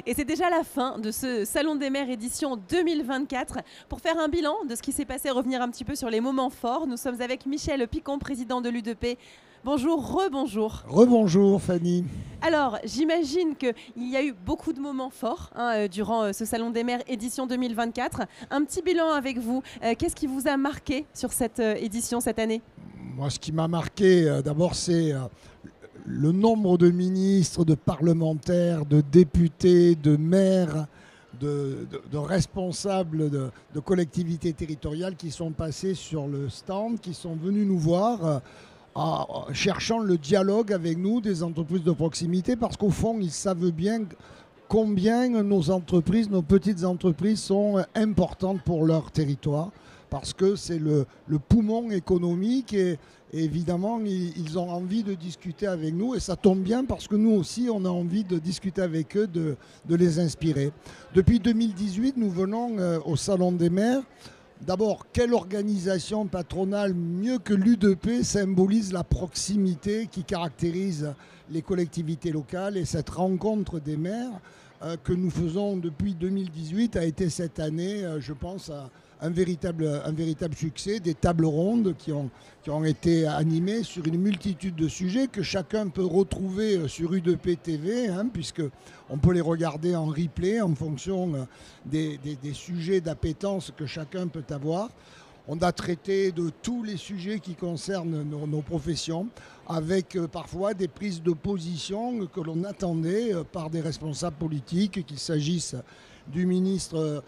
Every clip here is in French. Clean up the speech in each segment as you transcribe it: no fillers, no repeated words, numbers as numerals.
Et c'est déjà la fin de ce Salon des maires édition 2024. Pour faire un bilan de ce qui s'est passé, revenir un petit peu sur les moments forts, nous sommes avec Michel Picon, président de l'UDP. Bonjour, rebonjour. Rebonjour Fanny. Alors, j'imagine qu'il y a eu beaucoup de moments forts durant ce Salon des maires édition 2024. Un petit bilan avec vous. Qu'est-ce qui vous a marqué sur cette édition cette année ? Moi, ce qui m'a marqué, d'abord, c'est le nombre de ministres, de parlementaires, de députés, de maires, de responsables de collectivités territoriales qui sont passés sur le stand, qui sont venus nous voir en cherchant le dialogue avec nous des entreprises de proximité, parce qu'au fond, ils savent bien combien nos entreprises, nos petites entreprises sont importantes pour leur territoire, parce que c'est le poumon économique et évidemment, ils ont envie de discuter avec nous et ça tombe bien parce que nous aussi, on a envie de discuter avec eux, de les inspirer. Depuis 2018, nous venons au Salon des maires. D'abord, quelle organisation patronale mieux que l'UDP symbolise la proximité qui caractérise les collectivités locales, et cette rencontre des maires que nous faisons depuis 2018 a été cette année, je pense, un véritable succès, des tables rondes qui ont été animées sur une multitude de sujets que chacun peut retrouver sur UDP TV, puisqu'on peut les regarder en replay en fonction des sujets d'appétence que chacun peut avoir. On a traité de tous les sujets qui concernent nos professions, avec parfois des prises de position que l'on attendait par des responsables politiques, qu'il s'agisse du ministre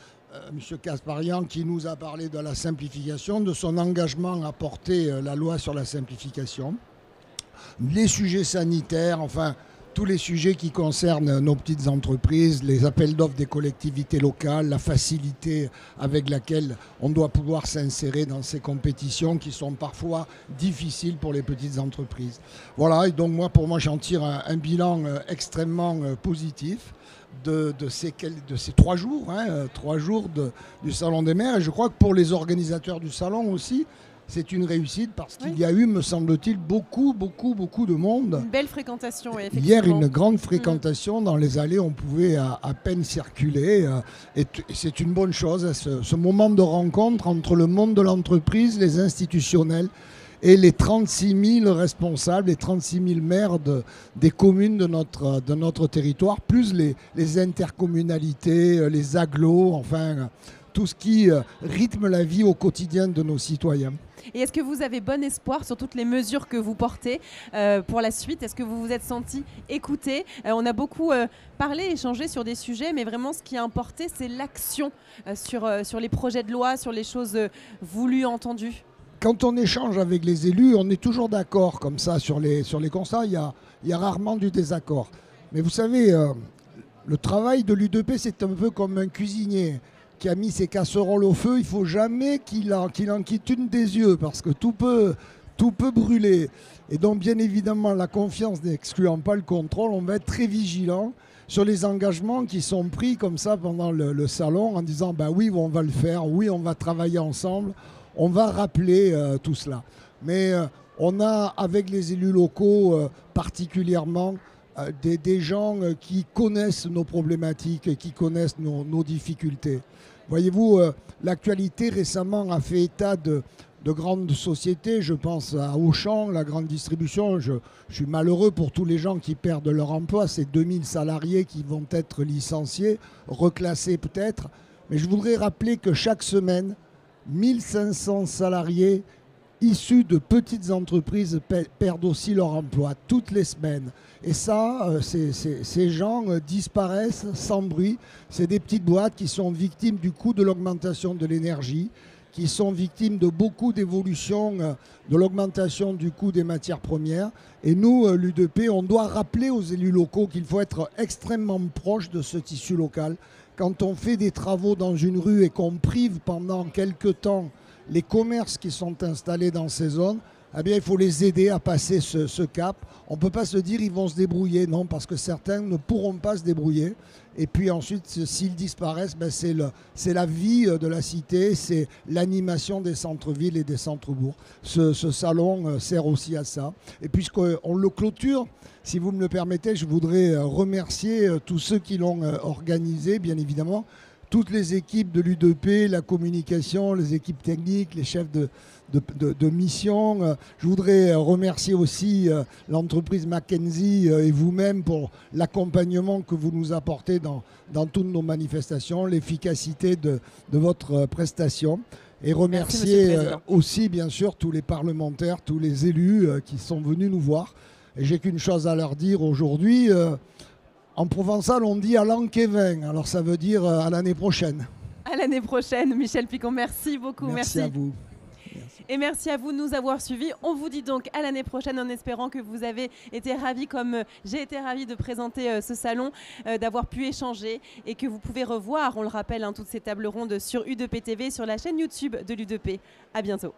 M. Kasparian, qui nous a parlé de la simplification, de son engagement à porter la loi sur la simplification, les sujets sanitaires, enfin tous les sujets qui concernent nos petites entreprises, les appels d'offres des collectivités locales, la facilité avec laquelle on doit pouvoir s'insérer dans ces compétitions qui sont parfois difficiles pour les petites entreprises. Voilà, et donc pour moi j'en tire un bilan extrêmement positif de ces 3 jours, 3 jours du Salon des maires. Et je crois que pour les organisateurs du salon aussi, c'est une réussite parce qu'il y a eu, me semble-t-il, beaucoup de monde. Une belle fréquentation, oui, effectivement. Hier, une grande fréquentation. Dans les allées, on pouvait à peine circuler. Et c'est une bonne chose, ce moment de rencontre entre le monde de l'entreprise, les institutionnels et les 36 000 responsables, les 36 000 maires des communes de notre territoire, plus les intercommunalités, les agglos, enfin tout ce qui rythme la vie au quotidien de nos citoyens. Et est-ce que vous avez bon espoir sur toutes les mesures que vous portez pour la suite ? Est-ce que vous vous êtes senti écouté ? On a beaucoup parlé, échangé sur des sujets, mais vraiment ce qui a importé, c'est l'action sur les projets de loi, sur les choses voulues, entendues. Quand on échange avec les élus, on est toujours d'accord comme ça sur les constats. Il y a rarement du désaccord. Mais vous savez, le travail de l'UDP, c'est un peu comme un cuisinier qui a mis ses casseroles au feu. Il ne faut jamais qu'il en quitte une des yeux parce que tout peut brûler. Et donc, bien évidemment, la confiance n'excluant pas le contrôle, on va être très vigilant sur les engagements qui sont pris comme ça pendant le salon en disant « oui, on va le faire, oui, on va travailler ensemble ». On va rappeler tout cela. Mais on a, avec les élus locaux particulièrement, des gens qui connaissent nos problématiques, qui connaissent nos difficultés. Voyez-vous, l'actualité récemment a fait état de grandes sociétés. Je pense à Auchan, la grande distribution. Je suis malheureux pour tous les gens qui perdent leur emploi. Ces 2000 salariés qui vont être licenciés, reclassés peut-être. Mais je voudrais rappeler que chaque semaine, 1500 salariés issus de petites entreprises perdent aussi leur emploi toutes les semaines. Et ça, ces gens disparaissent sans bruit. C'est des petites boîtes qui sont victimes du coût de l'augmentation de l'énergie, qui sont victimes de beaucoup d'évolutions, de l'augmentation du coût des matières premières. Et nous, l'UDP, on doit rappeler aux élus locaux qu'il faut être extrêmement proche de ce tissu local. Quand on fait des travaux dans une rue et qu'on prive pendant quelques temps les commerces qui sont installés dans ces zones, eh bien, il faut les aider à passer ce cap. On ne peut pas se dire ils vont se débrouiller, non, parce que certains ne pourront pas se débrouiller. Et puis ensuite, s'ils disparaissent, ben c'est la vie de la cité, c'est l'animation des centres-villes et des centres-bourgs. Ce salon sert aussi à ça. Et puisqu'on le clôture, si vous me le permettez, je voudrais remercier tous ceux qui l'ont organisé, bien évidemment. Toutes les équipes de l'U2P, la communication, les équipes techniques, les chefs de mission. Je voudrais remercier aussi l'entreprise McKinsey et vous-même pour l'accompagnement que vous nous apportez dans toutes nos manifestations, l'efficacité de votre prestation. Et remercier aussi, bien sûr, tous les parlementaires, tous les élus qui sont venus nous voir. Et j'ai qu'une chose à leur dire aujourd'hui. En provençal, on dit à l'an qu'evin, alors ça veut dire à l'année prochaine. À l'année prochaine, Michel Picon, merci beaucoup. Merci à vous. Merci. Et merci à vous de nous avoir suivis. On vous dit donc à l'année prochaine en espérant que vous avez été ravis comme j'ai été ravie de présenter ce salon, d'avoir pu échanger et que vous pouvez revoir, on le rappelle, toutes ces tables rondes sur U2P TV, sur la chaîne YouTube de l'U2P. À bientôt.